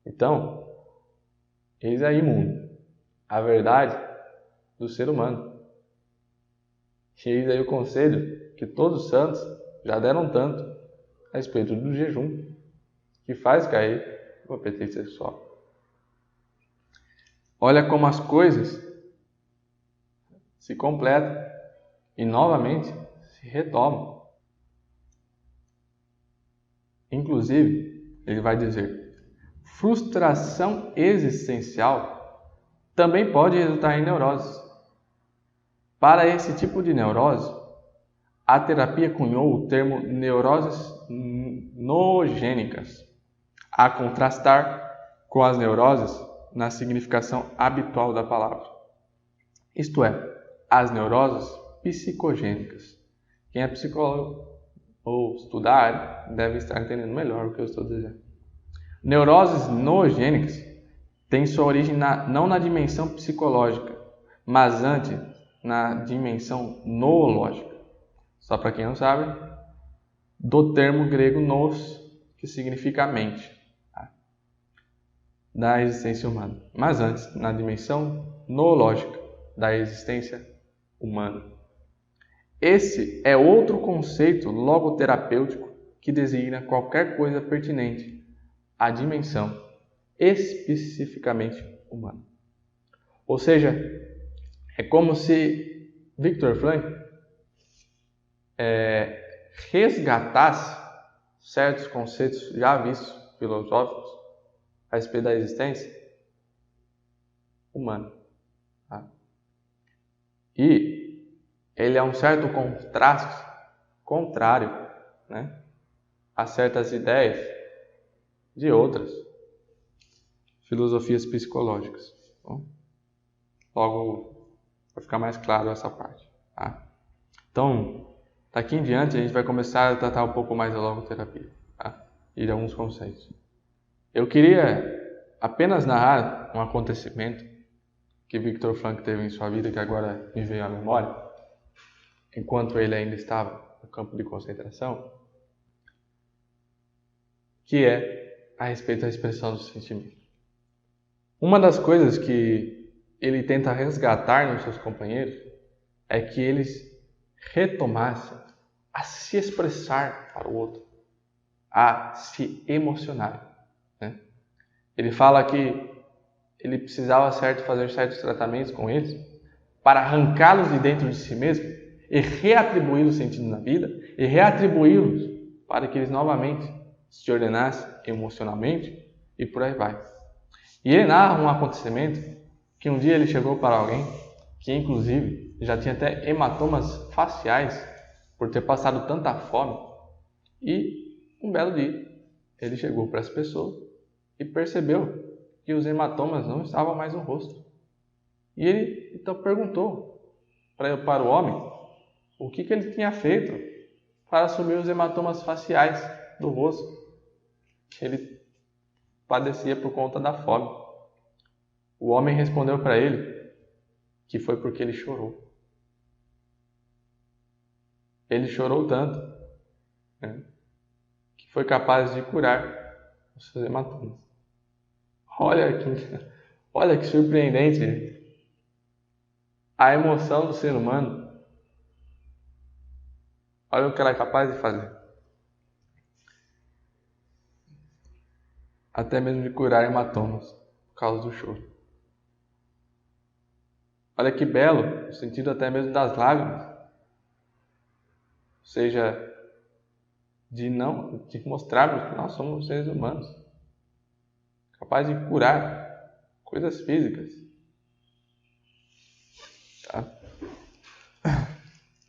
Então, eis aí, mundo, a verdade do ser humano. E eis aí o conselho que todos os santos já deram tanto a respeito do jejum, que faz cair o apetite sexual. Olha como as coisas se completam e novamente se retomam. Inclusive, ele vai dizer, frustração existencial também pode resultar em neuroses. Para esse tipo de neurose, a terapia cunhou o termo neuroses noogênicas, a contrastar com as neuroses na significação habitual da palavra. Isto é, as neuroses psicogênicas. Quem é psicólogo ou estudar a área deve estar entendendo melhor o que eu estou dizendo. Neuroses noogênicas têm sua origem não na dimensão psicológica, mas antes na dimensão noológica. Só para quem não sabe, do termo grego nous, que significa mente, da existência humana. Mas antes, na dimensão noológica da existência humana. Esse é outro conceito logoterapêutico que designa qualquer coisa pertinente à dimensão especificamente humana. Ou seja, é como se Viktor Frankl resgatasse certos conceitos já vistos filosóficos a respeito da existência humana. Tá? E ele é um certo contraste contrário, né, a certas ideias de outras filosofias psicológicas. Bom, logo vai ficar mais claro essa parte. Tá? Então, daqui em diante a gente vai começar a tratar um pouco mais da logoterapia, tá? E de alguns conceitos. Eu queria apenas narrar um acontecimento que Viktor Frankl teve em sua vida, que agora me veio à memória, enquanto ele ainda estava no campo de concentração, que é a respeito da expressão do sentimento. Uma das coisas que ele tenta resgatar nos seus companheiros é que eles retomassem a se expressar para o outro, a se emocionar, né? Ele fala que ele precisava fazer certos tratamentos com eles para arrancá-los de dentro de si mesmo e reatribuí-los sentido na vida e reatribuí-los para que eles novamente se ordenassem emocionalmente e por aí vai. E ele narra um acontecimento que um dia ele chegou para alguém que inclusive já tinha até hematomas faciais por ter passado tanta fome, e um belo dia ele chegou para essa pessoa e percebeu que os hematomas não estavam mais no rosto. E ele então perguntou para o homem o que ele tinha feito para assumir os hematomas faciais do rosto que ele padecia por conta da fome. O homem respondeu para ele que foi porque ele chorou. Ele chorou tanto, né, que foi capaz de curar os seus hematomas. Olha que surpreendente a emoção do ser humano. Olha o que ela é capaz de fazer. Até mesmo de curar hematomas por causa do choro. Olha que belo o sentido até mesmo das lágrimas. Ou seja, de mostrarmos que nós somos seres humanos, capazes de curar coisas físicas. Tá?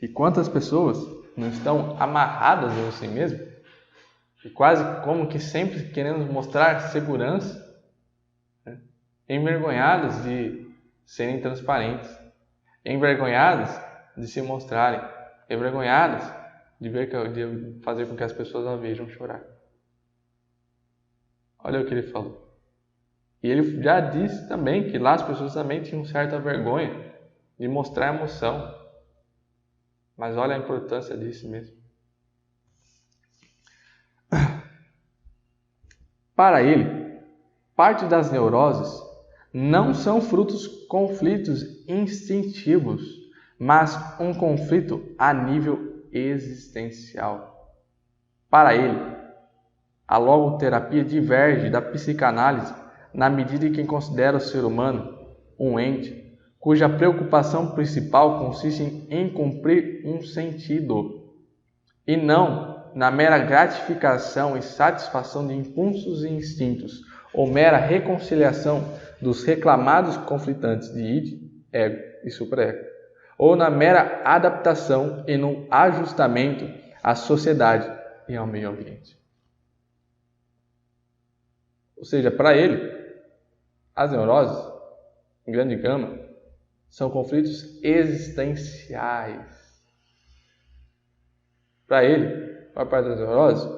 E quantas pessoas não estão amarradas em si mesmo e quase como que sempre querendo mostrar segurança, né? Envergonhadas de serem transparentes, envergonhadas de se mostrarem, envergonhadas de fazer com que as pessoas a vejam chorar. Olha o que ele falou. E ele já disse também que lá as pessoas também tinham certa vergonha de mostrar emoção. Mas olha a importância disso mesmo. Para ele, parte das neuroses não são conflitos instintivos, mas um conflito a nível existencial. Para ele, a logoterapia diverge da psicanálise na medida em que considera o ser humano um ente cuja preocupação principal consiste em cumprir um sentido, e não na mera gratificação e satisfação de impulsos e instintos, ou mera reconciliação dos reclamados conflitantes de id, ego e superego, ou na mera adaptação e no ajustamento à sociedade e ao meio ambiente. Ou seja, para ele, as neuroses, em grande gama, são conflitos existenciais. Para ele, a maior parte das neuroses,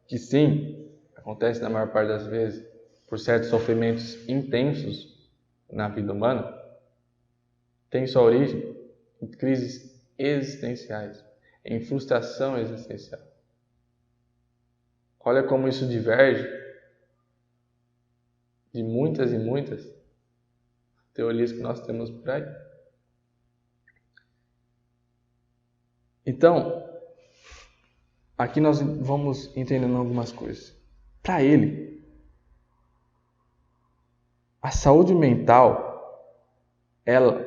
que sim, acontece na maior parte das vezes por certos sofrimentos intensos na vida humana, tem sua origem em crises existenciais, em frustração existencial. Olha como isso diverge de muitas e muitas teorias que nós temos por aí. Então, aqui nós vamos entendendo algumas coisas. Para ele, a saúde mental, ela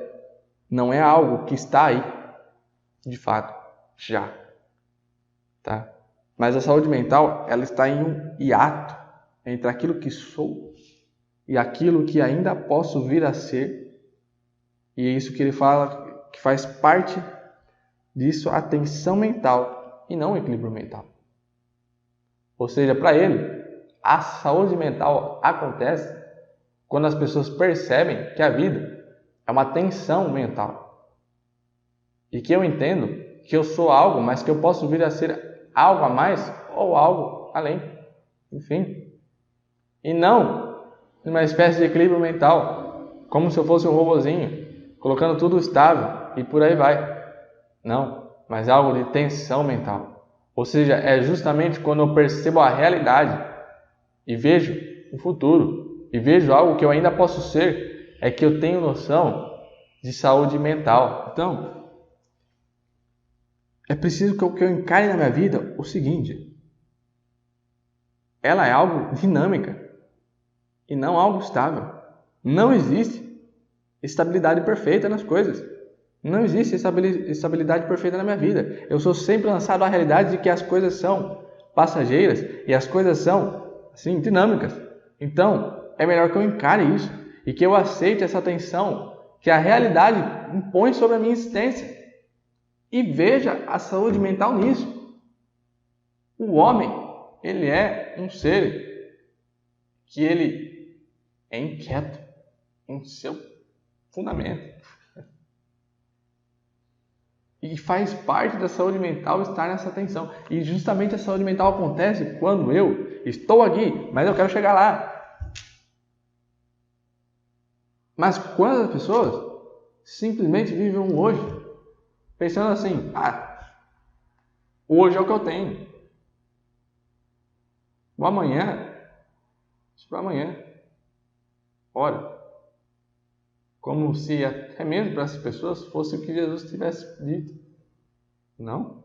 não é algo que está aí, de fato, já, tá? Mas a saúde mental, ela está em um hiato entre aquilo que sou e aquilo que ainda posso vir a ser. E é isso que ele fala, que faz parte disso a tensão mental e não o equilíbrio mental. Ou seja, para ele, a saúde mental acontece quando as pessoas percebem que a vida é uma tensão mental. E que eu entendo que eu sou algo, mas que eu posso vir a ser algo a mais ou algo além. Enfim. E não uma espécie de equilíbrio mental, como se eu fosse um robozinho, colocando tudo estável e por aí vai. Não, mas algo de tensão mental. Ou seja, é justamente quando eu percebo a realidade e vejo o futuro, e vejo algo que eu ainda posso ser, é que eu tenho noção de saúde mental. Então, é preciso que eu encare na minha vida o seguinte: ela é algo dinâmica e não algo estável. Não existe estabilidade perfeita nas coisas. Não existe estabilidade perfeita na minha vida. Eu sou sempre lançado à realidade de que as coisas são passageiras e as coisas são, assim, dinâmicas. Então, é melhor que eu encare isso e que eu aceite essa tensão que a realidade impõe sobre a minha existência e veja a saúde mental nisso. O homem, ele é um ser que ele é inquieto em seu fundamento. E faz parte da saúde mental estar nessa tensão. E justamente a saúde mental acontece quando eu estou aqui, mas eu quero chegar lá. Mas quando as pessoas simplesmente vivem um hoje, pensando assim: hoje é o que eu tenho. O amanhã, isso para amanhã. Ora, como se até mesmo para essas pessoas fosse o que Jesus tivesse dito. Não.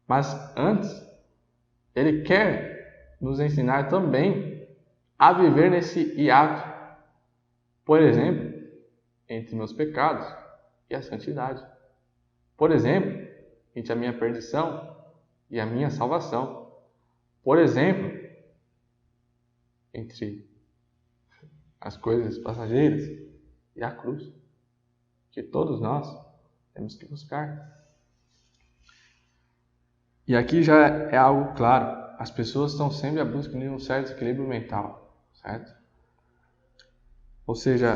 Mas antes, ele quer nos ensinar também a viver nesse hiato. Por exemplo, entre meus pecados e a santidade. Por exemplo, entre a minha perdição e a minha salvação. Por exemplo, entre as coisas passageiras e a cruz, que todos nós temos que buscar. E aqui já é algo claro. As pessoas estão sempre à busca de um certo equilíbrio mental, certo? Ou seja,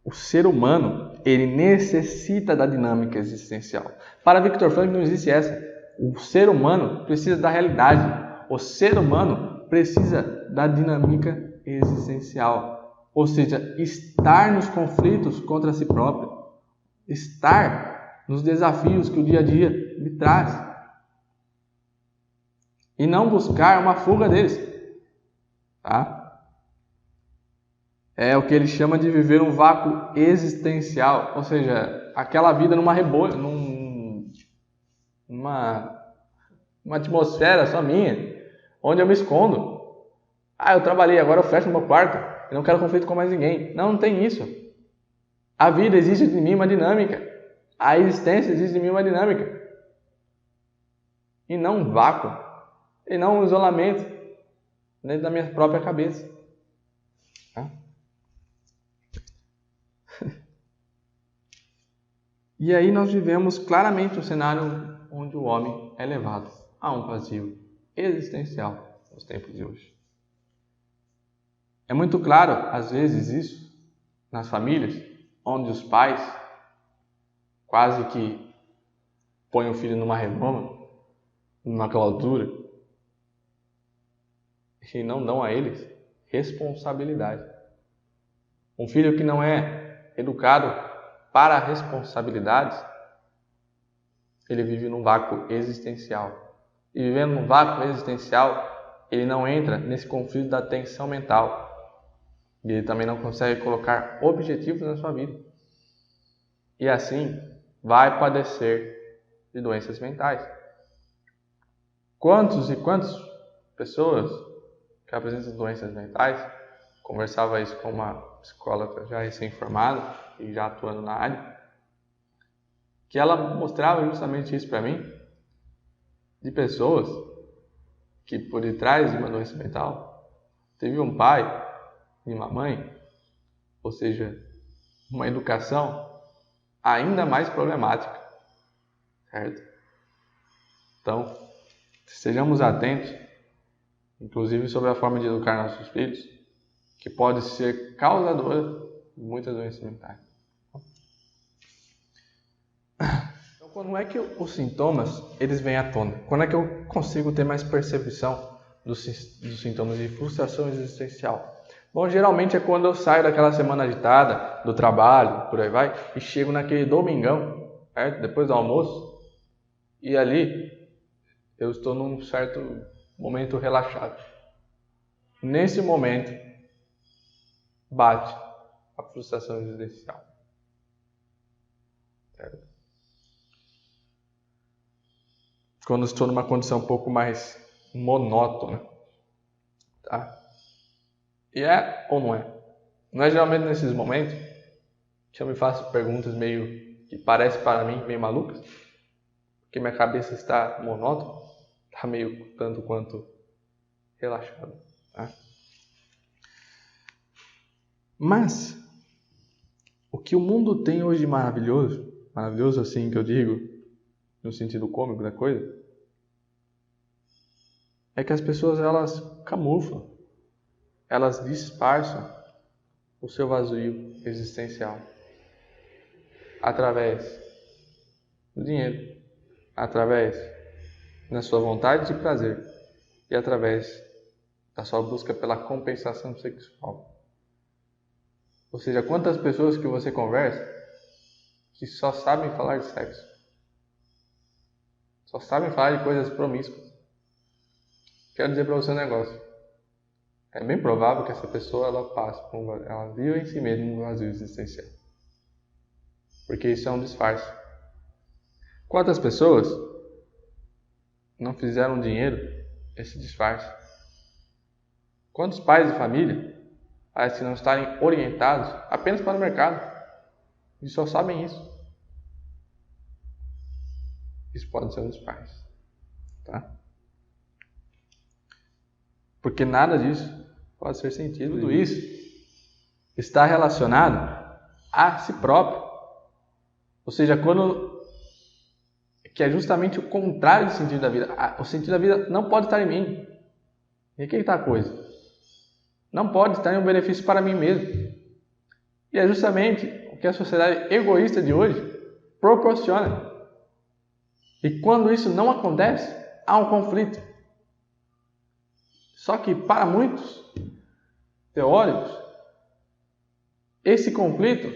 o ser humano, ele necessita da dinâmica existencial. Para Viktor Frankl não existe essa. O ser humano precisa da realidade. O ser humano precisa da dinâmica existencial. Ou seja, estar nos conflitos contra si próprio. Estar nos desafios que o dia a dia lhe traz. E não buscar uma fuga deles. Tá? É o que ele chama de viver um vácuo existencial, ou seja, aquela vida numa rebolha, uma atmosfera só minha, onde eu me escondo. Eu trabalhei, agora eu fecho no meu quarto, eu não quero conflito com mais ninguém. Não tem isso. A vida exige de mim uma dinâmica. A existência exige de mim uma dinâmica. E não um vácuo. E não um isolamento dentro da minha própria cabeça. E aí nós vivemos claramente um cenário onde o homem é levado a um vazio existencial nos tempos de hoje. É muito claro, às vezes, isso nas famílias, onde os pais quase que põem o filho numa redoma, numa clausura, e não dão a eles responsabilidade. Um filho que não é educado para responsabilidades, ele vive num vácuo existencial. E vivendo num vácuo existencial, ele não entra nesse conflito da tensão mental. E ele também não consegue colocar objetivos na sua vida. E assim, vai padecer de doenças mentais. Quantos e quantas pessoas que apresentam doenças mentais, conversava isso com uma psicóloga já recém-formada e já atuando na área, que ela mostrava justamente isso para mim, de pessoas que por detrás de uma doença mental teve um pai e uma mãe, ou seja, uma educação ainda mais problemática, certo? Então, sejamos atentos, inclusive sobre a forma de educar nossos filhos, que pode ser causadora de muitas doenças mentais. Então, quando é que os sintomas eles vêm à tona? Quando é que eu consigo ter mais percepção dos sintomas de frustração existencial? Bom, geralmente é quando eu saio daquela semana agitada, do trabalho, por aí vai, e chego naquele domingão, certo? Depois do almoço, e ali eu estou num certo momento relaxado. Nesse momento, bate a frustração existencial. Certo? Quando estou numa condição um pouco mais monótona. Tá? E é ou não é? Não é geralmente nesses momentos que eu me faço perguntas meio que parecem para mim meio malucas? Porque minha cabeça está monótona, está meio tanto quanto relaxada. Tá? Mas o que o mundo tem hoje de maravilhoso, maravilhoso assim que eu digo, no sentido cômico da coisa, é que as pessoas elas camuflam, elas disfarçam o seu vazio existencial através do dinheiro, através da sua vontade de prazer e através da sua busca pela compensação sexual. Ou seja, quantas pessoas que você conversa que só sabem falar de sexo, só sabem falar de coisas promíscuas. Quero dizer para você um negócio. É bem provável que essa pessoa ela viva em si mesma um vazio existencial. Porque isso é um disfarce. Quantas pessoas não fizeram dinheiro esse disfarce? Quantos pais de família parecem não estarem orientados apenas para o mercado e só sabem isso? Isso pode ser um disfarce, tá? Porque nada disso pode ser sentido. Tudo isso está relacionado a si próprio. Ou seja, que é justamente o contrário do sentido da vida. O sentido da vida não pode estar em mim. E aqui está a coisa. Não pode estar em um benefício para mim mesmo. E é justamente o que a sociedade egoísta de hoje proporciona. E quando isso não acontece, há um conflito. Só que para muitos teóricos, esse conflito,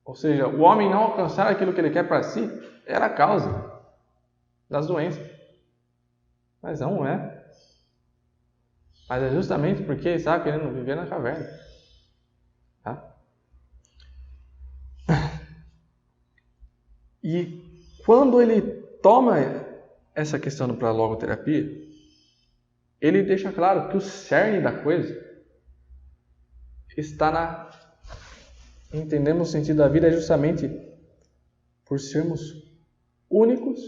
ou seja, o homem não alcançar aquilo que ele quer para si, era a causa das doenças. Mas não é. Mas é justamente porque ele estava querendo viver na caverna. Tá? E quando ele toma essa questão para a logoterapia, ele deixa claro que o cerne da coisa está entendemos o sentido da vida justamente por sermos únicos,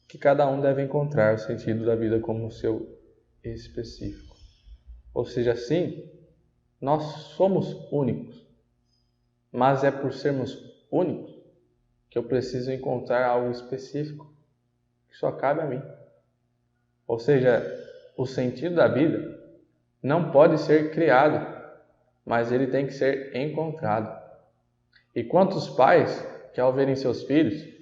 que cada um deve encontrar o sentido da vida como o seu específico. Ou seja, sim, nós somos únicos, mas é por sermos únicos que eu preciso encontrar algo específico que só cabe a mim. Ou seja, o sentido da vida não pode ser criado, mas ele tem que ser encontrado. E quantos pais que ao verem seus filhos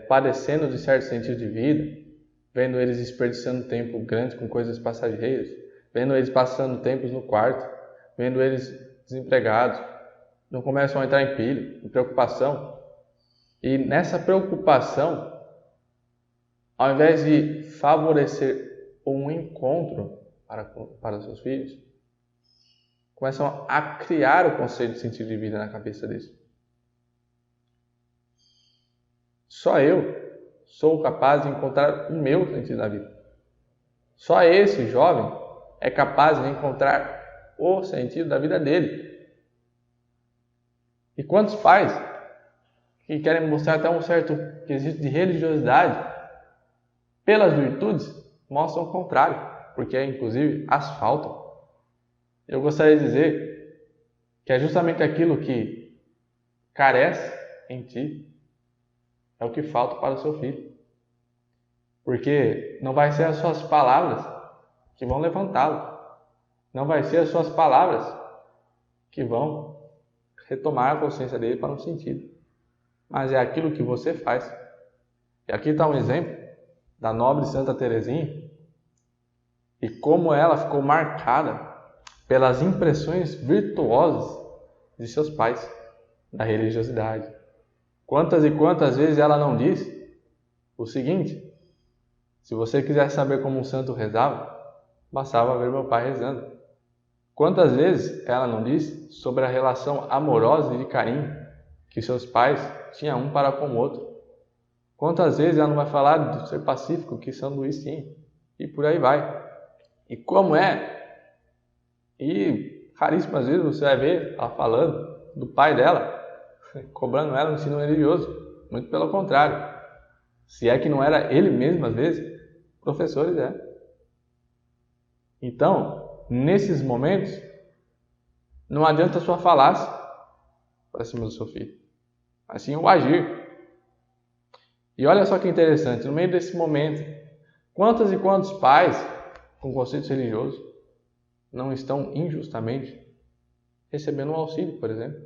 padecendo de certo sentido de vida, vendo eles desperdiçando tempo grande com coisas passageiras, vendo eles passando tempos no quarto, vendo eles desempregados, não começam a entrar em pilha, em preocupação. E nessa preocupação, ao invés de favorecer um encontro para seus filhos, começam a criar o conceito de sentido de vida na cabeça deles. Só eu sou capaz de encontrar o meu sentido da vida. Só esse jovem é capaz de encontrar o sentido da vida dele. E quantos pais que querem mostrar até um certo quesito de religiosidade pelas virtudes mostram o contrário, porque inclusive as faltam. Eu gostaria de dizer que é justamente aquilo que carece em ti é o que falta para o seu filho. Porque não vai ser as suas palavras que vão levantá-lo. Não vai ser as suas palavras que vão retomar a consciência dele para um sentido. Mas é aquilo que você faz. E aqui está um exemplo da nobre Santa Teresinha e como ela ficou marcada pelas impressões virtuosas de seus pais, da religiosidade. Quantas e quantas vezes ela não disse o seguinte: se você quiser saber como um santo rezava, bastava ver meu pai rezando. Quantas vezes ela não disse sobre a relação amorosa e de carinho que seus pais tinham um para com o outro. Quantas vezes ela não vai falar do ser pacífico que São Luís tinha, e por aí vai. E como e raríssimas vezes você vai ver ela falando do pai dela, cobrando ela no ensino religioso. Muito pelo contrário. Se é que não era ele mesmo, às vezes, professores Então, nesses momentos, não adianta só falar para cima do seu filho, mas sim o agir. E olha só que interessante, no meio desse momento, quantos e quantos pais com conceitos religiosos não estão injustamente recebendo um auxílio, por exemplo,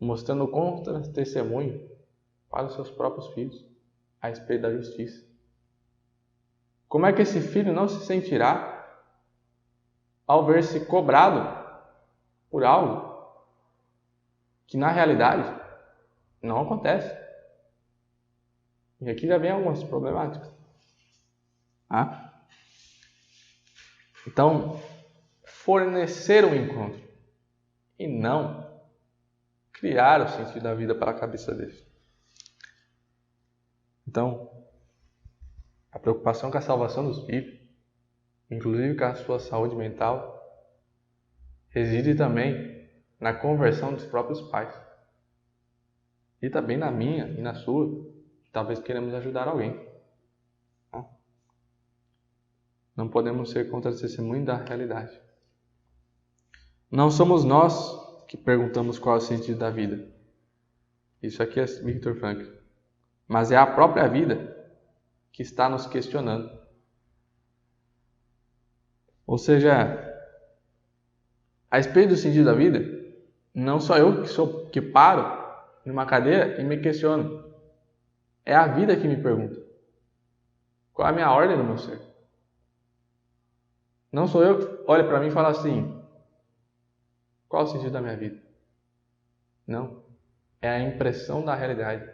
mostrando contra-testemunho para os seus próprios filhos a respeito da justiça. Como é que esse filho não se sentirá ao ver-se cobrado por algo que na realidade não acontece? E aqui já vem algumas problemáticas. Então, fornecer um encontro e não criar o sentido da vida para a cabeça deles. Então, a preocupação com a salvação dos filhos, inclusive com a sua saúde mental, reside também na conversão dos próprios pais. E também na minha e na sua, que talvez queremos ajudar alguém. Não podemos ser contra-testemunho da realidade. Não somos nós que perguntamos qual é o sentido da vida. Isso aqui é Viktor Frankl. Mas é a própria vida que está nos questionando. Ou seja, a respeito do sentido da vida, não sou eu que paro numa cadeira e me questiono. É a vida que me pergunta. Qual é a minha ordem no meu ser? Não sou eu que olho para mim e falo assim: qual é o sentido da minha vida? Não. É a impressão da realidade.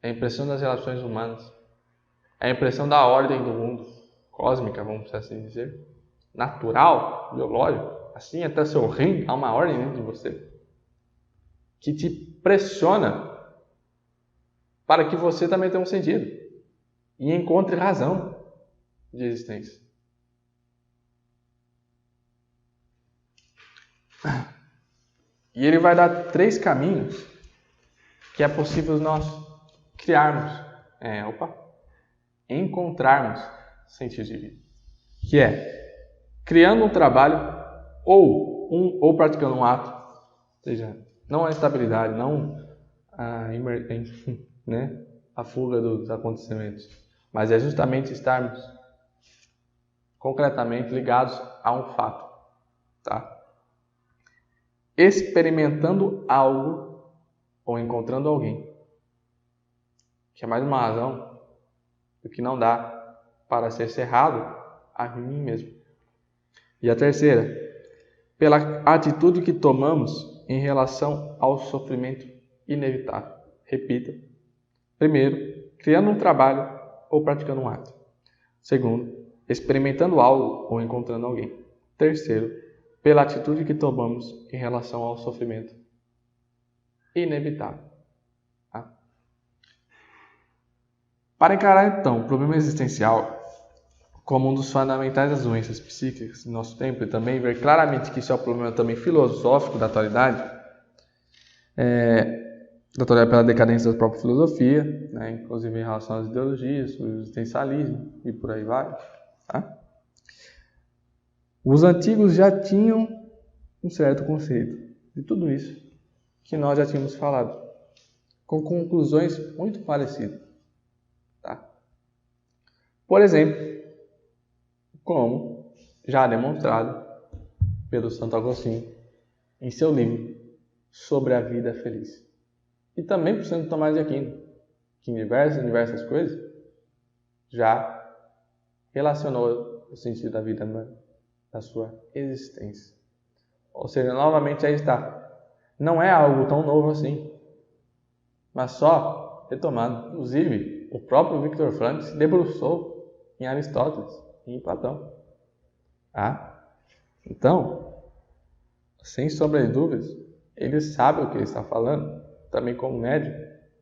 É a impressão das relações humanas. É a impressão da ordem do mundo, cósmica, vamos assim dizer, natural, biológico, assim até seu rim, há uma ordem dentro de você que te pressiona para que você também tenha um sentido e encontre razão de existência. E ele vai dar 3 caminhos que é possível nós criarmos, encontrarmos sentido de vida. Que é criando um trabalho ou praticando um ato, ou seja, não a estabilidade, não a fuga dos acontecimentos, mas é justamente estarmos concretamente ligados a um fato, tá? Experimentando algo ou encontrando alguém, que é mais uma razão do que não dá para ser cerrado a mim mesmo. E a terceira, pela atitude que tomamos em relação ao sofrimento inevitável. Repita. Primeiro, criando um trabalho ou praticando um ato. Segundo, experimentando algo ou encontrando alguém. Terceiro, pela atitude que tomamos em relação ao sofrimento inevitável. Tá? Para encarar, então, o problema existencial como um dos fundamentais das doenças psíquicas do nosso tempo e também ver claramente que isso é um problema também filosófico da atualidade, pela decadência da própria filosofia, inclusive em relação às ideologias, o existencialismo e por aí vai. Tá? Os antigos já tinham um certo conceito de tudo isso que nós já tínhamos falado, com conclusões muito parecidas. Tá? Por exemplo, como já demonstrado pelo Santo Agostinho em seu livro Sobre a Vida Feliz. E também por Santo Tomás de Aquino, que em diversas coisas já relacionou o sentido da vida humana, da sua existência. Ou seja, novamente aí está. Não é algo tão novo assim, mas só retomado. Inclusive, o próprio Viktor Frankl se debruçou em Aristóteles e em Platão. Então, sem sombra de dúvidas, ele sabe o que ele está falando, também como médium,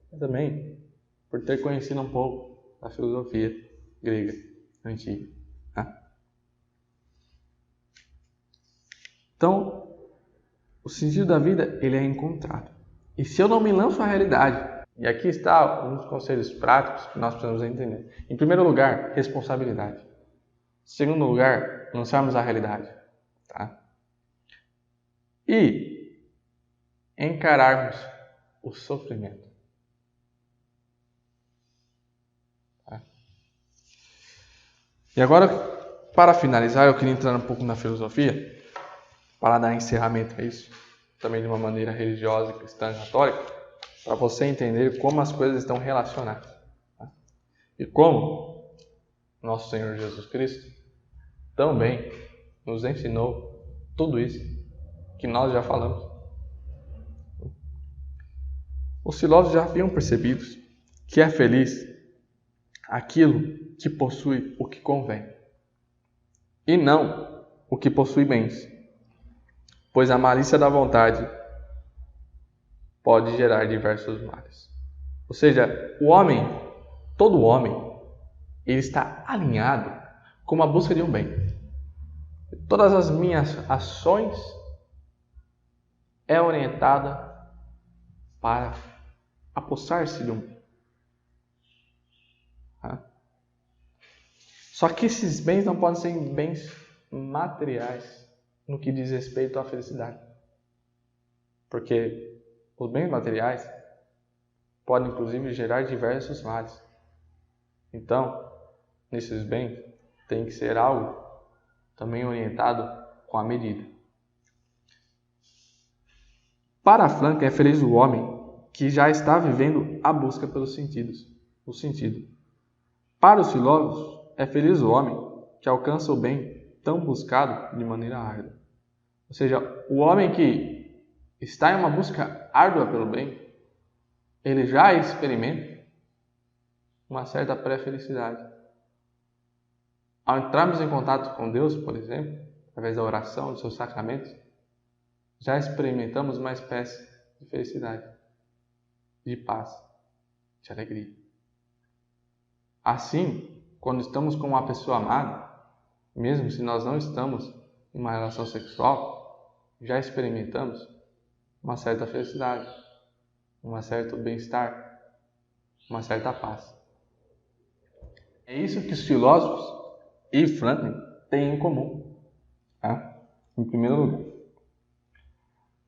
mas também por ter conhecido um pouco da filosofia grega antiga. Então, o sentido da vida, ele é encontrado. E se eu não me lanço à realidade, e aqui está um dos conselhos práticos que nós precisamos entender. Em primeiro lugar, responsabilidade. Em segundo lugar, lançarmos à realidade. Tá? E encararmos o sofrimento. Tá? E agora, para finalizar, eu queria entrar um pouco na filosofia, para dar encerramento a isso, também de uma maneira religiosa, cristã, católica, para você entender como as coisas estão relacionadas. Tá? E como nosso Senhor Jesus Cristo também nos ensinou tudo isso que nós já falamos. Os filósofos já haviam percebido que é feliz aquilo que possui o que convém, e não o que possui bens, pois a malícia da vontade pode gerar diversos males. Ou seja, todo homem, ele está alinhado com a busca de um bem. Todas as minhas ações é orientada para apossar-se de um bem. Só que esses bens não podem ser bens materiais no que diz respeito à felicidade. Porque os bens materiais podem inclusive gerar diversos males. Então, nesses bens tem que ser algo também orientado com a medida. Para Frankl, é feliz o homem que já está vivendo a busca pelos sentidos, o sentido. Para os filósofos, é feliz o homem que alcança o bem tão buscado de maneira árdua. Ou seja, o homem que está em uma busca árdua pelo bem, ele já experimenta uma certa pré-felicidade. ao entrarmos em contato com Deus, por exemplo, através da oração, dos seus sacramentos, já experimentamos uma espécie de felicidade, de paz, de alegria. Assim, quando estamos com uma pessoa amada, mesmo se nós não estamos em uma relação sexual, já experimentamos uma certa felicidade, um certo bem-estar, uma certa paz. É isso que os filósofos e Franklin têm em comum. Tá? Em primeiro lugar,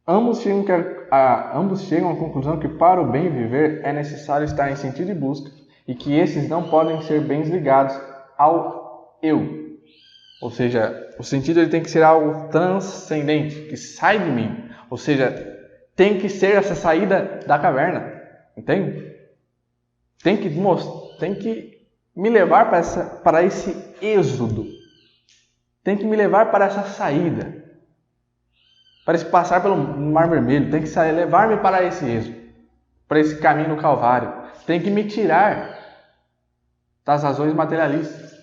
ambos chegam à conclusão que para o bem viver é necessário estar em sentido de busca e que esses não podem ser bens ligados ao eu. Ou seja, o sentido ele tem que ser algo transcendente, que sai de mim. Ou seja, tem que ser essa saída da caverna. Entende? Tem que me levar para esse êxodo. Tem que me levar para essa saída. Para esse passar pelo Mar Vermelho. Tem que levar-me para esse êxodo. Para esse caminho no Calvário. Tem que me tirar das razões materialistas.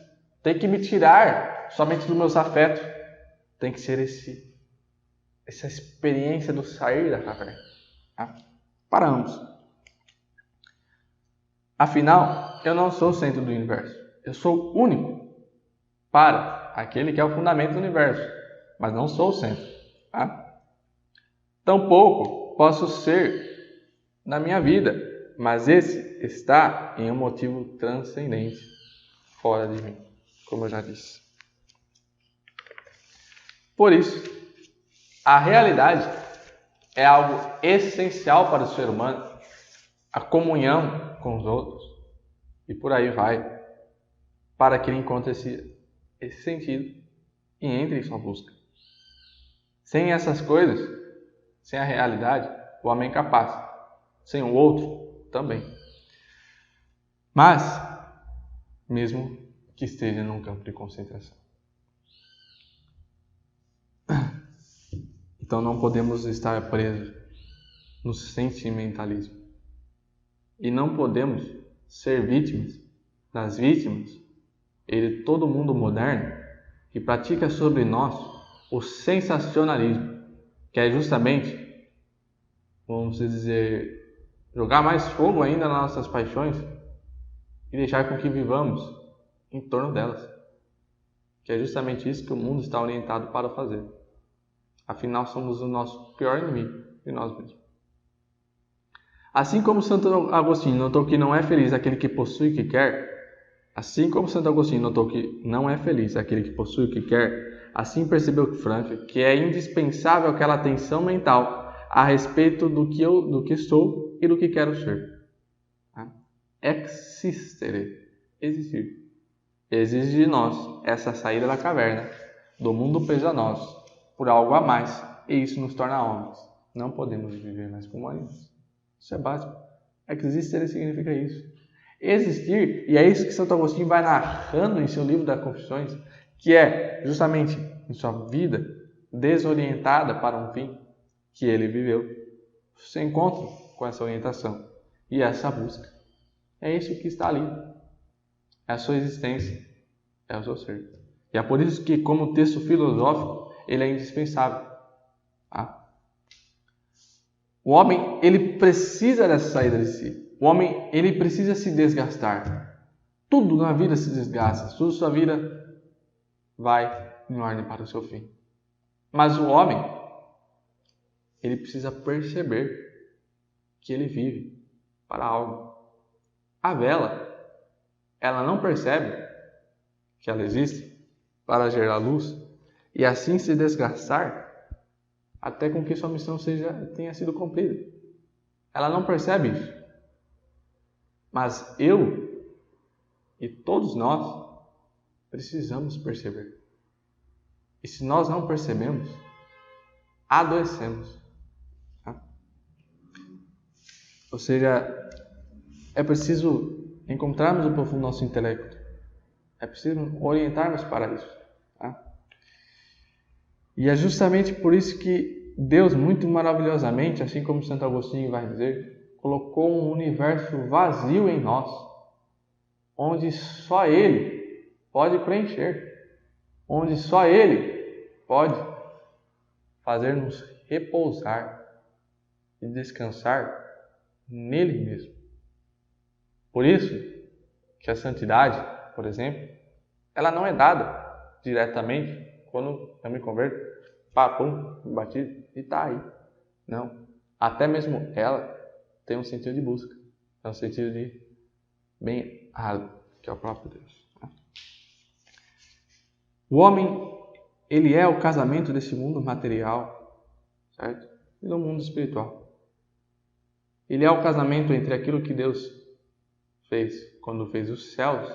Tem que me tirar somente dos meus afetos. Tem que ser essa experiência do sair da caverna. Tá? Para ambos. Afinal, eu não sou o centro do universo. Eu sou único para aquele que é o fundamento do universo. Mas não sou o centro. Tá? Tampouco posso ser na minha vida. Mas esse está em um motivo transcendente, fora de mim, como eu já disse. Por isso, a realidade é algo essencial para o ser humano, a comunhão com os outros, e por aí vai, para que ele encontre esse sentido e entre em sua busca. Sem essas coisas, sem a realidade, o homem é incapaz. Sem o outro, também. Mas, mesmo que esteja num campo de concentração. Então não podemos estar presos no sentimentalismo. E não podemos ser vítimas das vítimas de todo mundo moderno que pratica sobre nós o sensacionalismo, que é justamente, vamos dizer, jogar mais fogo ainda nas nossas paixões e deixar com que vivamos em torno delas. Que é justamente isso que o mundo está orientado para fazer. Afinal, somos o nosso pior inimigo de nós mesmos. Assim como Santo Agostinho notou que não é feliz aquele que possui o que quer, assim como Santo Agostinho notou que não é feliz aquele que possui o que quer, assim percebeu Franklin que é indispensável aquela atenção mental a respeito do que sou e do que quero ser. Existere, existir. Exige de nós essa saída da caverna, do mundo preso a nós, por algo a mais, e isso nos torna homens. Não podemos viver mais como animais. Isso é básico. Existere significa isso. Existir, e é isso que Santo Agostinho vai narrando em seu livro das Confissões, que é justamente em sua vida desorientada para um fim que ele viveu, se encontra com essa orientação e essa busca. É isso que está ali. É a sua existência, é o seu ser. E é por isso que, como texto filosófico, ele é indispensável. Tá? O homem, ele precisa dessa saída de si. O homem, ele precisa se desgastar. Tudo na vida se desgasta. Toda a sua vida vai em ordem para o seu fim. Mas o homem, ele precisa perceber que ele vive para algo. A vela, ela não percebe que ela existe para gerar luz e assim se desgastar até com que sua missão tenha sido cumprida. Ela não percebe isso. Mas eu e todos nós precisamos perceber. E se nós não percebemos, adoecemos. Tá? Ou seja, é preciso encontrarmos o profundo do nosso intelecto. É preciso orientarmos para isso. Tá? E é justamente por isso que Deus, muito maravilhosamente, assim como Santo Agostinho vai dizer, colocou um universo vazio em nós, onde só Ele pode preencher. onde só Ele pode fazer-nos repousar e descansar nele mesmo. Por isso que a santidade, por exemplo, ela não é dada diretamente quando eu me converto, me batizo e está aí. Não. Até mesmo ela tem um sentido de busca, é um sentido de bem-aja, que é o próprio Deus. O homem, ele é o casamento desse mundo material, certo? E do mundo espiritual. Ele é o casamento entre aquilo que Deus fez quando fez os céus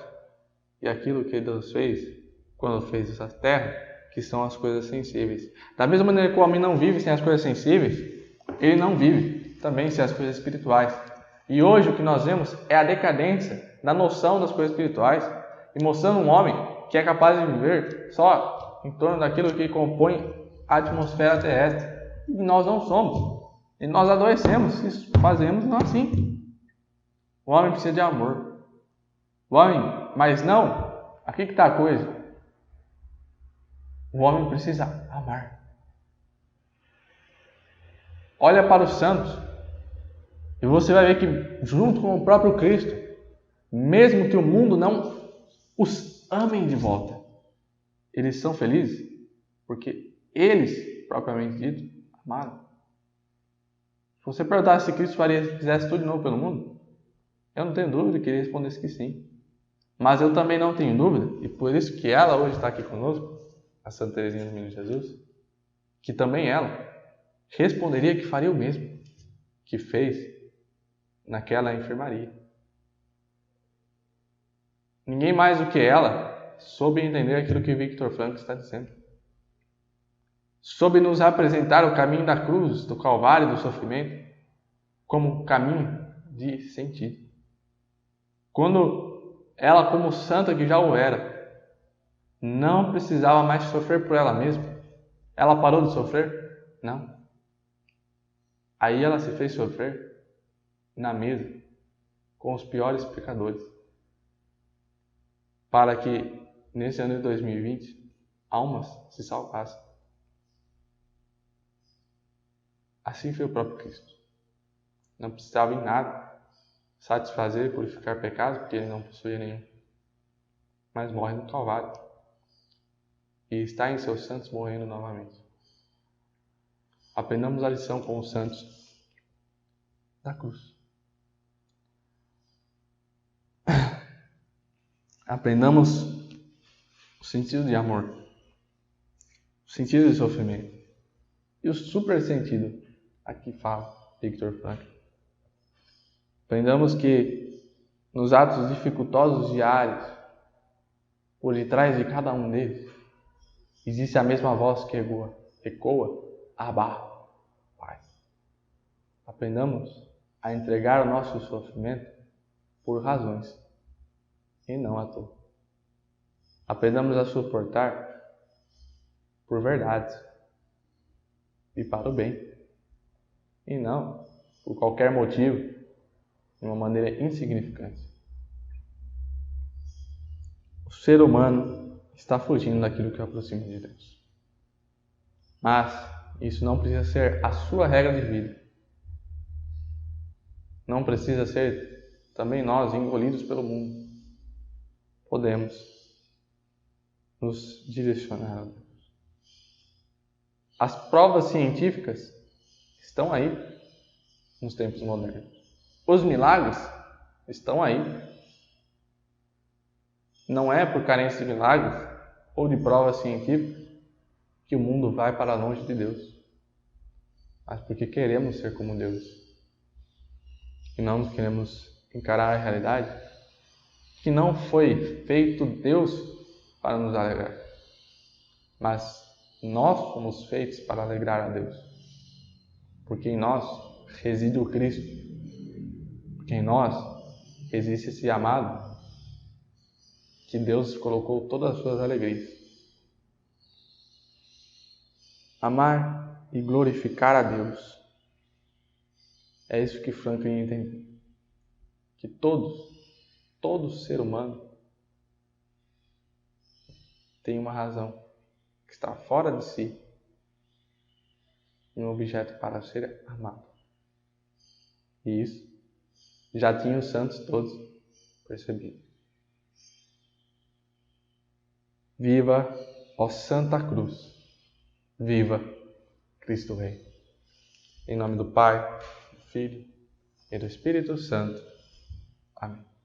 e aquilo que Deus fez quando fez essa terra, que são as coisas sensíveis. Da mesma maneira que o homem não vive sem as coisas sensíveis, ele não vive também sem as coisas espirituais. E hoje o que nós vemos é a decadência da noção das coisas espirituais e mostrando um homem que é capaz de viver só em torno daquilo que compõe a atmosfera terrestre. E nós não somos. E nós adoecemos se fazemos não assim. O homem precisa de amor. O homem, mas não, aqui que está a coisa. O homem precisa amar. Olha para os santos e você vai ver que junto com o próprio Cristo, mesmo que o mundo não os amem de volta, eles são felizes porque eles, propriamente dito, amaram. Se você perguntasse se Cristo fizesse tudo de novo pelo mundo, eu não tenho dúvida que ele respondesse que sim. Mas eu também não tenho dúvida, e por isso que ela hoje está aqui conosco, a Santa Teresinha do Menino Jesus, que também ela responderia que faria o mesmo que fez naquela enfermaria. Ninguém mais do que ela soube entender aquilo que Viktor Frankl está dizendo. Soube nos apresentar o caminho da cruz, do Calvário, do sofrimento, como caminho de sentido. Quando ela, como santa que já o era, não precisava mais sofrer por ela mesma, ela parou de sofrer? Não. Aí ela se fez sofrer na mesa com os piores pecadores, para que nesse ano de 2020 almas se salvassem. Assim foi o próprio Cristo. Não precisava em nada satisfazer e purificar pecados, porque ele não possuía nenhum. Mas morre no Calvário. E está em seus santos morrendo novamente. Aprendamos a lição com os santos da cruz. Aprendamos o sentido de amor, o sentido de sofrimento e o super sentido aqui fala Viktor Frankl. Aprendamos que nos atos dificultosos diários, por detrás de cada um deles, existe a mesma voz que ecoa, Abba, Pai. Aprendamos a entregar o nosso sofrimento por razões e não à toa. Aprendamos a suportar por verdades e para o bem, e não por qualquer motivo, de uma maneira insignificante. O ser humano está fugindo daquilo que o aproxima de Deus. Mas isso não precisa ser a sua regra de vida. Não precisa ser também nós engolidos pelo mundo. Podemos nos direcionar a Deus. As provas científicas estão aí nos tempos modernos. Os milagres estão aí. Não é por carência de milagres ou de provas científicas que o mundo vai para longe de Deus, mas porque queremos ser como Deus e não queremos encarar a realidade que não foi feito Deus para nos alegrar, mas nós fomos feitos para alegrar a Deus, porque em nós reside o Cristo, porque em nós existe esse amado que Deus colocou todas as suas alegrias. Amar e glorificar a Deus. É isso que Franklin entendeu. Que todo ser humano tem uma razão que está fora de si, e um objeto para ser amado. E isso já tinham os santos todos percebido. Viva, ó Santa Cruz! Viva Cristo Rei! Em nome do Pai, do Filho e do Espírito Santo. Amém.